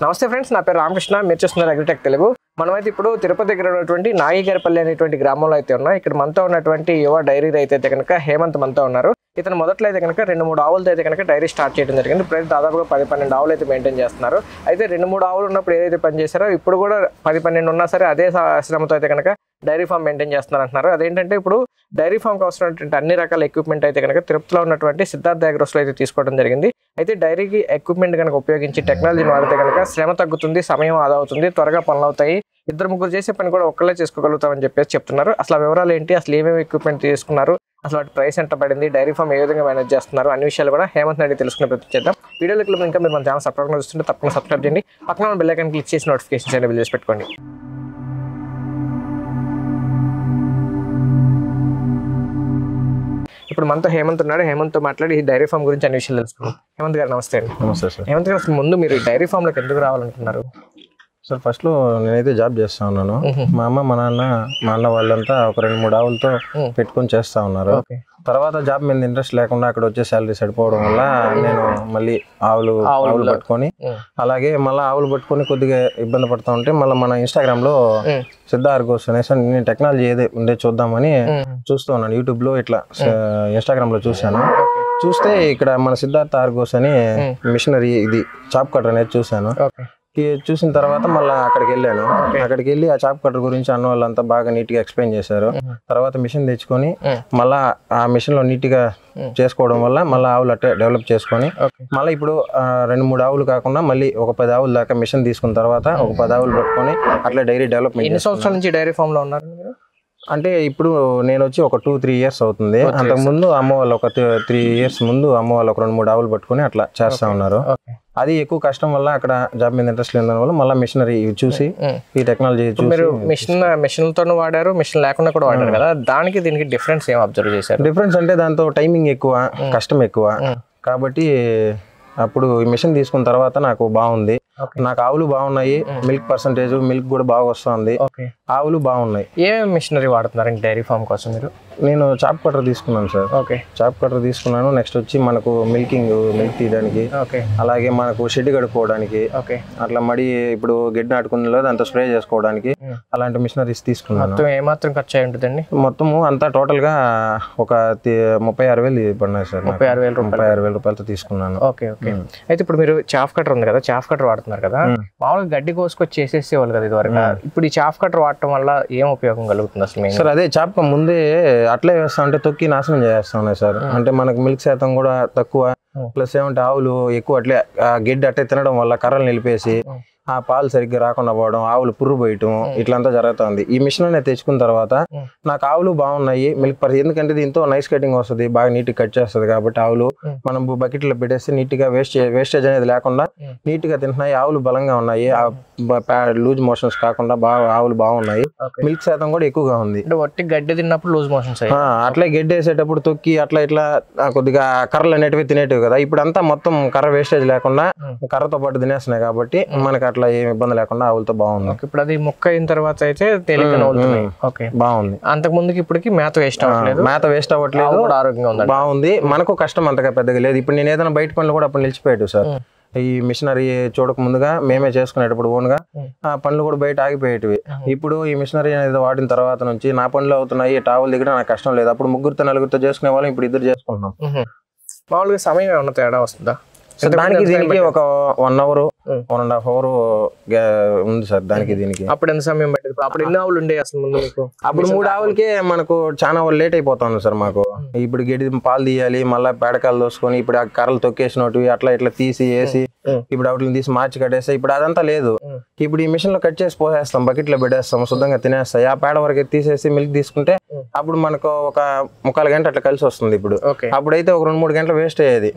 నమస్తే ఫ్రెండ్స్, నా పేరు రామకృష్ణ. మీరు చూస్తున్నారు అగ్రిటెక్ తెలుగు. మనమైతే ఇప్పుడు తిరుపతి దగ్గర ఉన్నటువంటి నాగిగారిపల్లి అనేటువంటి గ్రామంలో అయితే ఉన్నాం. ఇక్కడ మనతో ఉన్నటువంటి యువ డైరీ రైతు అయితే కనుక హేమంత్ మనతో ఉన్నారు. ఇతను మొదట్లో అయితే కనుక 2-3 ఆవులతో అయితే కనుక డైరీ స్టార్ట్ చేయడం జరిగింది. ఇప్పుడు దాదాపుగా 10-12 ఆవులు అయితే మెయింటైన్ చేస్తున్నారు. అయితే 2-3 ఆవులు ఉన్నప్పుడు ఏదైతే పని చేశారో ఇప్పుడు కూడా 10-12 ఉన్నా సరే అదే శ్రమతో అయితే కనుక డైరీ ఫామ్ మెయింటైన్ చేస్తున్నారు అంటున్నారు. అదేంటంటే ఇప్పుడు డైరీ ఫామ్కి అవసరమైనటువంటి అన్ని రకాల ఎక్విప్మెంట్ అయితే కనుక తిరుపతిలో ఉన్నటువంటి సిద్ధార్థ అగ్రోస్లో అయితే తీసుకోవడం జరిగింది. అయితే డైరీకి ఎక్విప్మెంట్ కనుక ఉపయోగించి టెక్నాలజీని వాడితే కనుక శ్రమ తగ్గుతుంది, సమయం ఆదా అవుతుంది, త్వరగా పనులు అవుతాయి, 2-3 చేసే పని కూడా ఒక్కళ్ళే చేసుకోగలుగుతామని చెప్పేసి చెప్తున్నారు. అసలు వివరాలు ఏంటి, అసలు ఏమేమి ఎక్విప్మెంట్ తీసుకున్నారు, అసలు వాటి ప్రైస్ ఎంత పడింది, డైరీ ఫామ్ ఏ విధంగా మేనేజ్ చేస్తున్నారు అన్ని విషయాలు కూడా హేమంత్ అడిగి తెలుసుకునే ప్రయత్నం చేద్దాం. వీడియోలో ఇంకా మీరు మన ఛానల్ సబ్స్క్రైబ్ చూస్తుంటే తప్పకుండా సబ్స్క్రైబ్ చేయండి. పక్కన బెల్ ఐకాన్ క్లిక్ చేసి నోటిఫికేషన్స్ అనేవి చేసి పెట్టుకోండి. ఇప్పుడు మనతో హేమంత్ ఉన్నాడు. హేమంత్తో మాట్లాడి ఈ డైరీ ఫామ్ గురించి అన్ని విషయాలు తెలుసుకున్నాం. హేమంత్ గారు నమస్తే అండి. నమస్తే సార్. హేమంత్ గారు, అసలు ముందు మీరు డైరీ ఫామ్లోకి ఎందుకు రావాలనుకున్నారు? సార్ ఫస్ట్లో నేనైతే జాబ్ చేస్తా ఉన్నాను. మా అమ్మ మా అన్న వాళ్ళంతా ఒక 2-3 ఆవులతో పెట్టుకొని చేస్తా ఉన్నారు. తర్వాత జాబ్ మీద ఇంట్రెస్ట్ లేకుండా అక్కడ వచ్చే శాలరీ సరిపోవడం వల్ల నేను మళ్ళీ ఆవులు పట్టుకొని అలాగే మళ్ళీ ఆవులు పట్టుకొని కొద్దిగా ఇబ్బంది పడుతూ ఉంటే మళ్ళీ మన ఇన్స్టాగ్రామ్ లో సిద్ధార్థ గోస్ అనేసి నేను టెక్నాలజీ ఏదే ఉండే చూద్దామని చూస్తూ ఉన్నాను. యూట్యూబ్ లో ఇట్లా ఇన్స్టాగ్రామ్ లో చూసాను. చూస్తే ఇక్కడ మన సిద్ధార్థ ఆర్గోస్ అని మిషనరీ ఇది చాప్ కటర్ అనేది చూసాను. చూసిన తర్వాత మళ్ళీ అక్కడికి వెళ్ళాను. అక్కడికి వెళ్ళి ఆ చాప్ కటర్ గురించి అన్న వాళ్ళంతా బాగా నీట్ గా ఎక్స్ప్లెయిన్ చేశారు. తర్వాత మిషన్ తెచ్చుకొని మళ్ళా ఆ మిషన్ లో నీట్ గా చేసుకోవడం వల్ల మళ్ళీ ఆవులు అట్టే డెవలప్ చేసుకొని మళ్ళీ ఇప్పుడు 2-3 ఆవులు కాకుండా మళ్ళీ ఒక 10 ఆవుల దాకా మిషన్ తీసుకున్న తర్వాత ఒక 10 ఆవులు పట్టుకొని అట్లా డైరీ డెవలప్మెంట్. ఎన్ని సంవత్సరాల నుంచి డైరీ ఫామ్ లో ఉన్నారు? అంటే ఇప్పుడు నేను వచ్చి ఒక 2-3 ఇయర్స్ అవుతుంది. అంతకుముందు అమ్మ వాళ్ళు ఒక 3 ఇయర్స్ ముందు అమ్మ వాళ్ళు ఒక 2-3 ఆవులు పట్టుకొని అట్లా చేస్తా ఉన్నారు. అది ఎక్కువ కష్టం వల్ల అక్కడ జాబ్ మీద ఇంట్రెస్ట్ లేని వల్ల మళ్ళీ మిషనరీ చూసి ఈ టెక్నాలజీ చూసి మీరు మిషన్తో వాడారు, మిషన్ లేకుండా కూడా వాడారు కదా, దానికి దీనికి డిఫరెన్స్ ఏం అబ్జర్వ్ చేశారు? డిఫరెన్స్ అంటే దాంతో టైమింగ్ ఎక్కువ, కష్టం ఎక్కువ కాబట్టి అప్పుడు ఈ మిషన్ తీసుకున్న తర్వాత నాకు బాగుంది. నాకు ఆవులు బాగున్నాయి, మిల్క్ పర్సంటేజ్ మిల్క్ కూడా బాగా వస్తుంది, ఆవులు బాగున్నాయి. ఏ మిషనరీ వాడుతున్నారు డైరీ ఫామ్ కోసం మీరు? నేను చాప్ కటర్ తీసుకున్నాను సార్. చాప్ కటర్ తీసుకున్నాను. నెక్స్ట్ వచ్చి మనకు మిల్క్ తీయడానికి, అలాగే మనకు షెడ్ కడుక్కోవడానికి, అట్లా మడి ఇప్పుడు గడ్డి నాటుకునే దాంతో స్ప్రే చేసుకోవడానికి అలాంటి మిషనరీస్ తీసుకున్నాను. ఏమాత్రం ఖర్చు అయి ఉంటుందండి? మొత్తము అంతా టోటల్ గా ఒక 36,000 పడినాయి సార్. 36,000 రూపాయలతో తీసుకున్నాను. అయితే ఇప్పుడు మీరు చాఫ్ కటర్ ఉంది కదా, చాఫ్ కటర్ వాడుతున్నారు కదా, మామూలుగా గడ్డి కోసుకొచ్చి చేసేసేవాళ్ళు కదా ఇదివరకు. ఇప్పుడు ఈ చాఫ్ కటర్ వాడటం వల్ల ఏం ఉపయోగం కలుగుతుంది అసలు? సార్ అదే చాప్ ముందే అట్లే వేస్తా ఉంటే తొక్కి నాశనం చేస్తా ఉన్నాయి సార్. అంటే మనకు మిల్క్ శాతం కూడా తక్కువ, ప్లస్ ఏమంటే ఆవులు ఎక్కువ అట్లే గడ్డి అట్లే తినడం వల్ల కర్రలు నిలిపేసి ఆ పాలు సరిగ్గా రాకుండా పోవడం, ఆవులు పుర్రు పోయటం ఇట్లంతా జరుగుతుంది. ఈ మిషన్ అనేది తెచ్చుకున్న తర్వాత నాకు ఆవులు బాగున్నాయి, మిల్క్ ఎందుకంటే దీంతో నైస్ కటింగ్ వస్తుంది, బాగా నీట్ గా కట్ చేస్తుంది కాబట్టి ఆవులు మనం బకెట్ లో పెట్టేస్తే నీట్ గా వేస్టేజ్ అనేది లేకుండా నీట్ గా తింటున్నాయి. ఆవులు బలంగా ఉన్నాయి, లూజ్ మోషన్స్ కాకుండా బాగా ఆవులు బాగున్నాయి, మిల్క్ శాతం కూడా ఎక్కువగా ఉంది. గడ్డి తిన్నప్పుడు లూజ్ మోషన్స్ అట్లే గడ్డి వేసేటప్పుడు తొక్కి అట్లా ఇట్లా కొద్దిగా కర్రలు అనేటివి తినేటివి కదా, ఇప్పుడు అంతా మొత్తం కర్ర వేస్టేజ్ లేకుండా కర్రతో పాటు తినేస్తున్నాయి కాబట్టి మనకి అట్లా ఏమి ఇబ్బంది లేకుండా ఆవులతో బాగుంది. ఇప్పుడు అది మొక్క అయిన తర్వాత అయితే బాగుంది. అంతకు ముందుకి ఇప్పటికి మేత వేస్ట్ అవ్వట్లేదు, ఆరోగ్యంగా బాగుంది. మనకు కష్టం అంతగా పెద్దగా లేదు. ఇప్పుడు నేను ఏదైనా బయట పనులు కూడా అప్పుడు నిలిచిపోయాడు సార్. ఈ మిషనరీ చూడక ముందుగా మేమే చేసుకునేటప్పుడు ఓన్ గా పనులు కూడా బయట ఆగిపోయేటివి. ఇప్పుడు ఈ మిషనరీ అనేది వాడిన తర్వాత నుంచి నా పనులు అవుతున్నాయి, ఆవుల దగ్గర నాకు కష్టం లేదు. అప్పుడు 3-4 చేసుకునే వాళ్ళం, ఇప్పుడు 2 చేసుకుంటున్నాం. మామూలుగా సమయం ఏమన్నా తేడా వస్తుందా? దానికి దీనికి ఒక 1 అవర్ 1.5 అవర్ ఉంది సార్ దానికి దీనికి. అప్పుడు ఎంత సమయం పట్టింది? అప్పుడు ఎన్ని ఆవులు ఉండే అసలు ముందు మీకు? అప్పుడు 3 ఆవులకే మనకు చాలా లేట్ అయిపోతుంది సార్ మాకు. ఇప్పుడు గడ్డి పాలు తీయాలి, మళ్ళీ పేడకాయలు దోసుకొని ఇప్పుడు ఆ కర్రలు తొక్కేసినవి అట్లా ఇట్లా తీసి వేసి ఇప్పుడు వాటిని తీసి మార్చి కట్టేస్తాయి. ఇప్పుడు అదంతా లేదు. ఇప్పుడు ఈ మిషన్ లో కట్ చేసి పోసేస్తాం, బకెట్ లో పెట్టేస్తాం, శుద్ధంగా తినేస్తాయి. ఆ పేడ వరకు తీసేసి మిల్క్ తీసుకుంటే అప్పుడు మనకు ఒక 3/4 గంట అట్లా కలిసి వస్తుంది. ఇప్పుడు అప్పుడైతే ఒక 2-3 గంటలు వేస్ట్ అయ్యేది.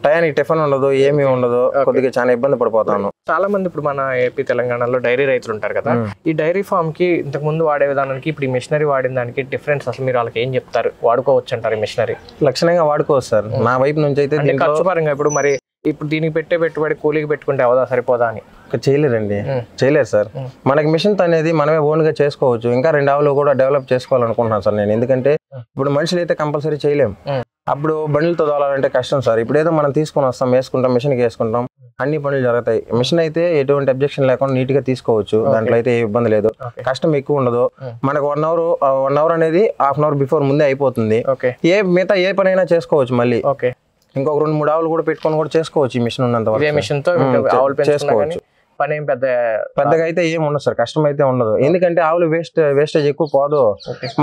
టయానికి టిఫిన్ ఉండదు, ఏమీ ఉండదు, కొద్దిగా చాలా ఇబ్బంది పడిపోతాను. చాలా మంది ఇప్పుడు మన ఏపీ తెలంగాణలో డైరీ రైతులు ఉంటారు కదా, ఈ డైరీ ఫామ్ కి ఇంతకు ముందు వాడే విధానానికి ఇప్పుడు ఈ మిషనరీ వాడిన దానికి డిఫరెన్స్ అసలు మీరు వాళ్ళకి ఏం చెప్తారు? వాడుకోవచ్చు అంటారు ఈ మిషనరీ? లక్షణంగా వాడుకోవచ్చు సార్. నా వైపు నుంచి అయితే ఖర్చు పరంగా ఇప్పుడు మరి ఇప్పుడు దీనికి పెట్టే పెట్టుబడి కూలీకి పెట్టుకుంటే అవదా సరిపోదా అని? చేయలేరండి, చేయలేరు సార్. మనకి మిషన్ అనేది మనమే ఓన్ గా చేసుకోవచ్చు. ఇంకా 2 ఆవులు కూడా డెవలప్ చేసుకోవాలనుకుంటున్నాను సార్ నేను. ఎందుకంటే ఇప్పుడు మనుషులు అయితే కంపల్సరీ చేయలేము. అప్పుడు బండ్లతో తోలాలంటే కష్టం సార్. ఇప్పుడేదో మనం తీసుకొని వస్తాం, వేసుకుంటాం, మిషన్కి వేసుకుంటాం, అన్ని పనులు జరుగుతాయి. మిషన్ అయితే ఎటువంటి అబ్జెక్షన్ లేకుండా నీట్ గా తీసుకోవచ్చు, దాంట్లో అయితే ఏ ఇబ్బంది లేదు, కష్టం ఎక్కువ ఉండదు. మనకు 1 అవర్ అనేది హాఫ్ అన్ అవర్ బిఫోర్ ముందే అయిపోతుంది. మిగతా ఏ పనైనా చేసుకోవచ్చు. మళ్ళీ ఇంకొక 2-3 ఆవులు కూడా పెట్టుకొని కూడా చేసుకోవచ్చు. ఈ మిషన్ ఉన్నంత వరకు చేసుకోవచ్చు. పని ఏం పెద్దగా అయితే ఏం ఉండదు సార్, కష్టం అయితే ఉండదు. ఎందుకంటే ఆవులు వేస్టేజ్ ఎక్కువ పోదు.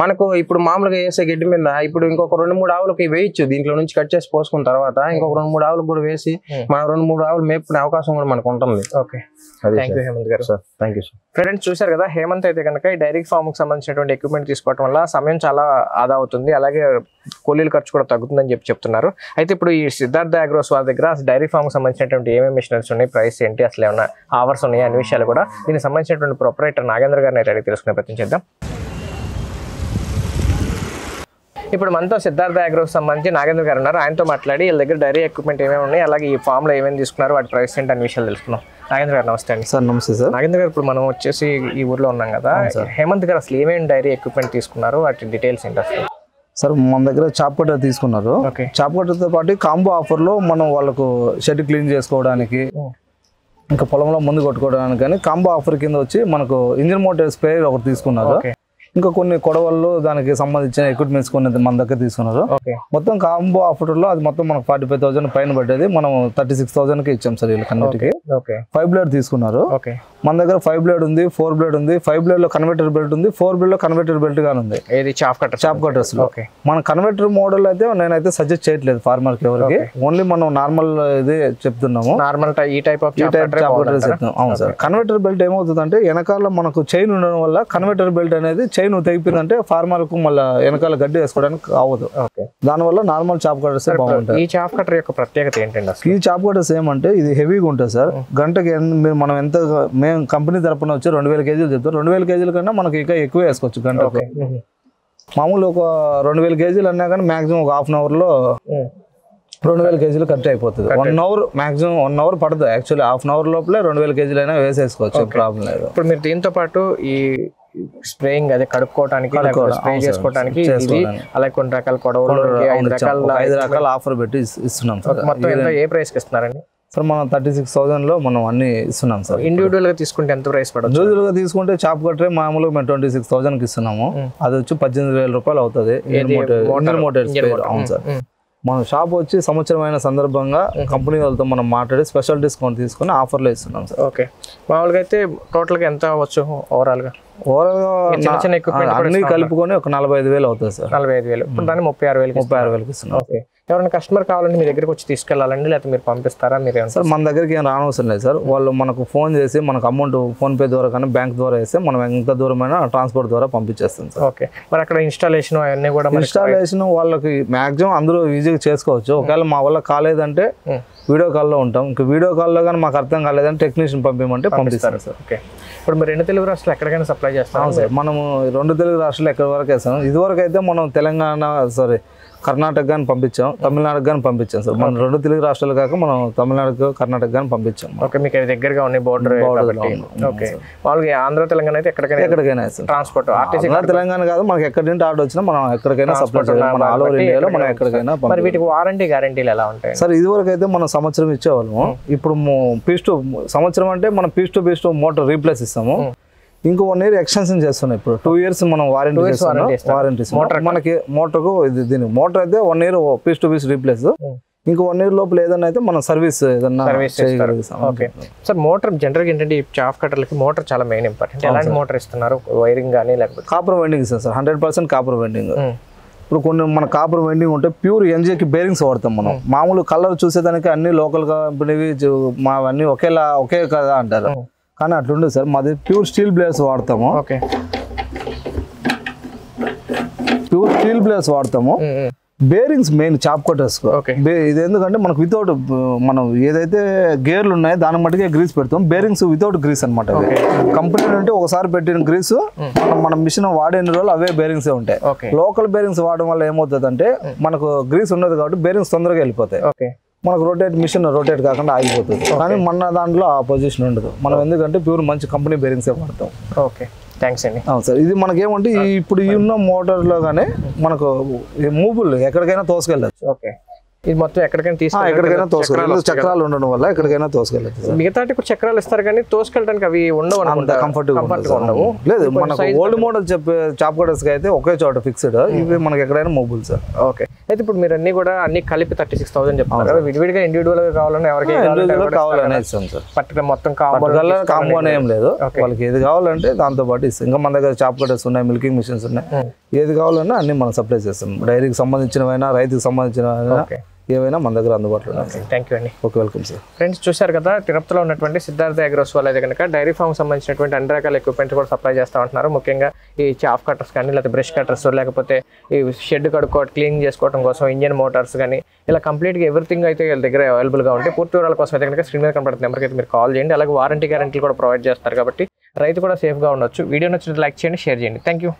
మనకు ఇప్పుడు మామూలుగా వేసే గడ్డి మీద ఇప్పుడు ఇంకొక 2-3 ఆవులకి వేయచ్చు, దీంట్లో నుంచి కట్ చేసి పోసుకున్న తర్వాత ఇంకొక 2-3 ఆవులకు కూడా వేసి మనం 2-3 ఆవులు మేపుకునే అవకాశం కూడా మనకు ఉంటుంది. హేమంత్ గారు, ఫ్రెండ్స్ చూసారు కదా, హేమంత్ అయితే కనుక ఈ డైరీ ఫార్మ్ కి సంబంధించినటువంటి ఎక్విప్మెంట్ తీసుకోవడం వల్ల సమయం చాలా ఆదా అవుతుంది, అలాగే కూలీల ఖర్చు కూడా తగ్గుతుందని చెప్తున్నారు. అయితే ఇప్పుడు ఈ సిద్ధార్థ అగ్రోస్ వారి దగ్గర డైరీ ఫార్మ్ కి సంబంధించినటువంటి ఏమేమి మిషనరీస్ ఉన్నాయి, ప్రైస్ ఏంటి, అసలు ఏమన్నా ఆఫర్స్ ఉన్నాయి అనే విషయాలు కూడా దీనికి సంబంధించినటువంటి ప్రొపరేటర్ నాగేంద్ర గారిని అయితే అడిగి తెలుసుకునే ప్రయత్నం చేద్దాం. ఇప్పుడు మనతో సిద్ధార్థ అగ్రోస్ సంబంధించి నాగేంద్ర గారు ఉన్నారు, ఆయనతో మాట్లాడి వీళ్ళ దగ్గర డైరీ ఎక్విప్మెంట్ ఏమేమి ఉన్నాయి, అలాగే ఈ ఫామ్ లో ఏమేమి తీసుకున్నారు, వాటి ప్రైస్ ఏంటి అనే విషయాలు తెలుసుకున్నాం. నాగేంద్ర గారు నమస్తే అండి. సార్ నమస్తే సార్. నాగేంద్ర గారు, ఇప్పుడు మనం వచ్చేసి ఈ ఊర్లో ఉన్నాం కదా, హేమంత్ గారు అసలు ఏమేమి డైరీ ఎక్విప్మెంట్ తీసుకున్నారు, వాటి డీటెయిల్స్ ఏంటి అసలు? సార్ మన దగ్గర చాప్ కట్టర్ తీసుకున్నారు. చాప్ కట్టర్తో పాటు కాంబో ఆఫర్లో మనం వాళ్ళకు షెడ్ క్లీన్ చేసుకోవడానికి, ఇంకా పొలంలో ముందు కొట్టుకోవడానికి కానీ కాంబో ఆఫర్ కింద వచ్చి మనకు ఇంజిన్ మోటార్ స్ప్రే ఒకటి తీసుకున్నారు. ఇంకా కొన్ని కొడవళ్ళు దానికి సంబంధించిన ఎక్విప్మెంట్స్ కొన్ని మన దగ్గర తీసుకున్నారు. మొత్తం కాంబో ఆఫర్లో అది మొత్తం మనకు 45,000 పైన పడ్డది. మనం 36,000కి ఇచ్చాం సార్ వీళ్ళకన్నిటికి. 5 బ్లేడ్ తీసుకున్నారు. మన దగ్గర 5 బ్లేడ్ ఉంది, 4 బ్లేడ్ ఉంది. 5 బ్లేడ్ లో కన్వర్టర్ బెల్ట్ ఉంది, 4 బ్లేడ్ లో కన్వర్టర్ బెల్ట్ గానీ ఉంది. చాప్ కట్టర్స్ లో మన కన్వర్టర్ మోడల్ అయితే నేనైతే సజెస్ట్ చేయట్లేదు ఫార్మర్ కి ఎవరికి, ఓన్లీ మనం నార్మల్ ఇదే చెప్తున్నాము. నార్మల్ ఈ టైప్ ఆఫ్ చాప్ కట్టర్స్ చెప్తున్నాం. అవును సార్. కన్వర్టర్ బెల్ట్ ఏమవుతుందంటే వెనకాల మనకు చైన్ ఉండడం వల్ల కన్వర్టర్ బెల్ట్ అనేది చైన్ తెగిపోయిందంటే ఫార్మర్ కు మళ్ళీ వెనకాల గడ్డి వేసుకోవడానికి అవ్వదు. దానివల్ల నార్మల్ చాప్ కట్టర్స్ బాగుంటాయి. ఈ చాప్ కట్టర్ యొక్క ప్రత్యేకత ఏంటంటే, ఈ చాప్ కట్టర్స్ ఏమంటే ఇది హెవీగా ఉంటుంది సార్. గంటకి మనం ఎంత మేము కంపెనీ తరపున వచ్చి 2,000 కేజీలు చెప్తాం. 2,000 కేజీల కన్నా మనకి ఇంకా ఎక్కువ వేసుకోవచ్చు గంటకు. మామూలు ఒక 2,000 కేజీలు అన్నా కానీ మాక్సిమం ఒక హాఫ్ అన్ అవర్ లో 2,000 కేజీలు కట్ అయిపోతుంది. 1 అవర్ మాక్సిమం 1 అవర్ పడుతుంది. యాక్చువల్లీ హాఫ్ అన్ అవర్ లోపలే 2,000 కేజీలు అయినా వేసేసుకోవచ్చు, ప్రాబ్లం లేదు. ఇప్పుడు మీరు దీంతో పాటు ఈ స్ప్రేయింగ్ అదే కడుక్కోవడానికి, స్ప్రే చేసుకోవడానికి, అలాగే కొన్ని రకాల కొడవలు 5 రకాల ఆఫర్ పెట్టి ఇస్తున్నాం. మొత్తం ఎంత ఏ ప్రైస్ కి ఇస్తున్నారండి సార్? మనం 36,000 లో మనం అన్ని ఇస్తున్నాం సార్. ఇండివిజువల్ గా తీసుకుంటే ఎంత ప్రైస్ పడుతుంది? ఇండివిజువల్ గా తీసుకుంటే చాప్ కట్టరే మామూలుగా మేము 26,000 కి ఇస్తున్నాము. అది వచ్చి 18,000 రూపాయలు అవుతుంది. అవును సార్. మన షాప్ వచ్చి సంవత్సరమైన సందర్భంగా కంపెనీ వాళ్ళతో మనం మాట్లాడి స్పెషల్ డిస్కౌంట్ తీసుకుని ఆఫర్లో ఇస్తున్నాం సార్. ఓకే, మామూలుగా అయితే టోటల్ గా ఎంత అవ్వచ్చు ఓవరాల్ గా? అన్ని కలుపుకొని ఒక 45,000 అవుతుంది సార్. 45,000. ఇప్పుడు దాన్ని 36,000 ఇస్తున్నాం. ఓకే, ఎవరైనా కస్టమర్ కావాలంటే మీ దగ్గరికి వచ్చి తీసుకెళ్ళాలండి, లేకపోతే మీరు పంపిస్తారా? మీరు సార్ మన దగ్గరికి ఏం రానవసరం లేదు సార్. వాళ్ళు మనకు ఫోన్ చేసి మనకు అమౌంట్ ఫోన్ పే ద్వారా కానీ బ్యాంక్ ద్వారా వేస్తే మనం ఎంత దూరమైనా ట్రాన్స్పోర్ట్ ద్వారా పంపించేస్తాం సార్. ఓకే, మరి అక్కడ ఇన్స్టాలేషన్ అవన్నీ కూడా? ఇన్స్టాలేషన్ వాళ్ళకి మాక్సిమం అందరూ ఈజీగా చేసుకోవచ్చు. ఒకవేళ మా వల్ల కాలేదంటే వీడియో కాల్లో ఉంటాం. ఇంకా వీడియో కాల్లో కానీ మాకు అర్థం కాలేదంటే టెక్నీషియన్ పంపించమంటే పంపిస్తారు సార్. ఓకే, ఇప్పుడు మీరు 2 తెలుగు రాష్ట్రాలు ఎక్కడికైనా సప్లై చేస్తాం సార్? మనము 2 తెలుగు రాష్ట్రాలు ఎక్కడి వరకు వేస్తాం. ఇదివరకు అయితే మనం కర్ణాటక గాని పంపించాం, తమిళనాడుకు గాని పంపించాం సార్. మనం 2 తెలుగు రాష్ట్రాలు కాక మనం తమిళనాడుకు, కర్ణాటక గాని పంపించాం. ఓకే, మీకు దగ్గరగా ఉన్నాయి బోర్డర్. ఓకే, వాళ్ళకి ఆంధ్ర తెలంగాణ అయితే ఎక్కడికైనా ట్రాన్స్పోర్ట్. ఆంధ్ర తెలంగాణ కాదు, మనకి ఎక్కడి నుంచి ఆర్డర్ వచ్చినా మనం ఎక్కడికైనా సప్లై చేయాలి. మన ఆల్ ఓవర్ ఇండియాలో మనం ఎక్కడికైనా. మరి వీటికి వారంటీ గ్యారంటీలు ఎలా ఉంటాయి సార్? ఇదివరకు అయితే మనం సంవత్సరం ఇచ్చేవాళ్ళము. ఇప్పుడు సంవత్సరం అంటే మనం పీస్ టు మోటార్ రీప్లేస్ ఇస్తాము. ఇంకో 1 ఇయర్ ఎక్స్టెన్షన్ చేస్తున్నాం. ఇప్పుడు 2 years మనం వారంటీ మనకి మోటార్కు. దీని మోటార్ అయితే 1 year piece to piece replace. ఇంకో 1 year లోపల ఏదైనా అయితే మనం సర్వీస్ ఏదన్నా చేయగలుగుతాం. ఓకే సార్, మోటార్ జనరల్గా ఏంటంటే ఈ చాప్ కట్టర్లకి మోటార్ చాలా మెయిన్ ఇంపార్టెంట్. ఎలాంటి మోటార్ ఇస్తున్నారు? వైరింగ్ కానీ లేకపోతే కాపర్ వైండింగ్ ఇస్తాం సార్. 100% copper winding. ఇప్పుడు కొన్ని మన కాపర్ వైండింగ్ ఉంటే ప్యూర్ ఎన్జేకి బేరింగ్స్ వాడతాం మనం. మామూలు కలర్ చూసేదానికి అన్ని లోకల్ కంపెనీవి మావన్నీ ఒకే కదా అంటారు, కానీ అట్లుండదు సార్. మాది ప్యూర్ స్టీల్ బ్లేడ్స్ వాడతాము. ఓకే, ప్యూర్ స్టీల్ బ్లేడ్స్ వాడతాము. Bearings main chop cutters. ఇది ఎందుకంటే మనకు వితౌట్ మనం ఏదైతే గేర్లు ఉన్నాయో దాని మట్టుకే గ్రీస్ పెడతాం. బేరింగ్స్ వితౌట్ గ్రీస్ అనమాట. కంపెనీ అంటే ఒకసారి పెట్టిన గ్రీస్ మన మిషన్ వాడిన రోజులు అవే బేరింగ్స్ ఉంటాయి. లోకల్ బేరింగ్స్ వాడడం వల్ల ఏమవుతుంది అంటే మనకు గ్రీస్ ఉండదు కాబట్టి బేరింగ్స్ తొందరగా వెళ్ళిపోతాయి. మనకు మిషన్ రొటేట్ కాకుండా ఆగిపోతుంది. కానీ మన దాంట్లో ఆ పొజిషన్ ఉండదు. మనం ఎందుకంటే ప్యూర్ మంచి కంపెనీ బేరింగ్సే వాడతాం. ఓకే, థ్యాంక్స్ అండి. అవును సార్, ఇది మనకేమంటే ఇప్పుడు ఈ ఉన్న మోటార్లో కానీ మనకు మూబుల్ ఎక్కడికైనా తోసుకెళ్ళచ్చు. ఓకే, ఇది మొత్తం ఎక్కడికైనా ఎక్కడికైనా తోసుకెళ్ళచ్చు, చక్రాలు ఉండడం వల్ల ఎక్కడికైనా తోసుకెళ్ళచ్చు. మిగతా కూడా చక్రాలు ఇస్తారు కానీ తోసుకెళ్ళడానికి అవి ఉండవు, కంఫర్ట్గా ఉండవు. లేదు, మనకు ఓల్డ్ మోడల్ చాప్ కటర్స్ అయితే ఒకే చోట ఫిక్స్డ్, ఇవి మనకి ఎక్కడైనా మూబుల్ సార్. ఓకే, అయితే ఇప్పుడు మీరు అన్ని కలిపి 36,000 చెప్తారు. విడివిడిగా ఇండివిజువల్ గా కావాలన్నా ఎవరికి కావాలని ఇస్తాం సార్. పర్టికులర్ మొత్తం కాంబో ఏం లేదు, వాళ్ళకి ఏది కావాలంటే దాంతో పాటు ఇస్తాం. ఇంకా మన దగ్గర చాప్ కటర్స్ ఉన్నాయి, మిల్కింగ్ మిషన్స్ ఉన్నాయి, ఏది కావాలన్నా అన్ని మనం సప్లై చేస్తాం. డైరీకి సంబంధించినవైనా రైతుకి సంబంధించినవైనా ఏవైనా మన దగ్గర అందుబాటులో ఉన్నాయి. థ్యాంక్ యూ అండి. Okay, welcome sir. ఫ్రెండ్స్, చూశారు కదా, తిరుపతిలో ఉన్నటువంటి సిద్ధార్థ అగ్రోస్ వాళ్ళు అయితే కనుక డైరీ ఫామ్ సంబంధించినటువంటి అన్ని రకాల ఎక్విప్మెంట్స్ కూడా సప్లై చేస్తూ ఉంటున్నారు. ముఖ్యంగా ఈ చాఫ్ కటర్స్ కానీ, లేకపోతే బ్రష్ కటర్స్, లేకపోతే ఈ షెడ్ కడుక్కోవడం, క్లీన్ చేసుకోవడం కోసం ఇంజన్ మోటార్స్ కానీ, ఇలా కంప్లీట్గా ఎవ్రీథింగ్ అయితే వీళ్ళ దగ్గర అవైలబుల్గా ఉంటాయి. పూర్తి వివరాల కోసం అయితే కనుక స్క్రీన్ మీద కనపడుతున్న నెంబర్కి అయితే మీరు కాల్ చేయండి. అలాగే వారంటీ గ్యారంటీలు కూడా ప్రొవైడ్ చేస్తారు కాబట్టి రైతు కూడా సేఫ్గా ఉండొచ్చు. వీడియో నచ్చినట్టు లైక్ చేయండి, షేర్ చేయండి. Thank you.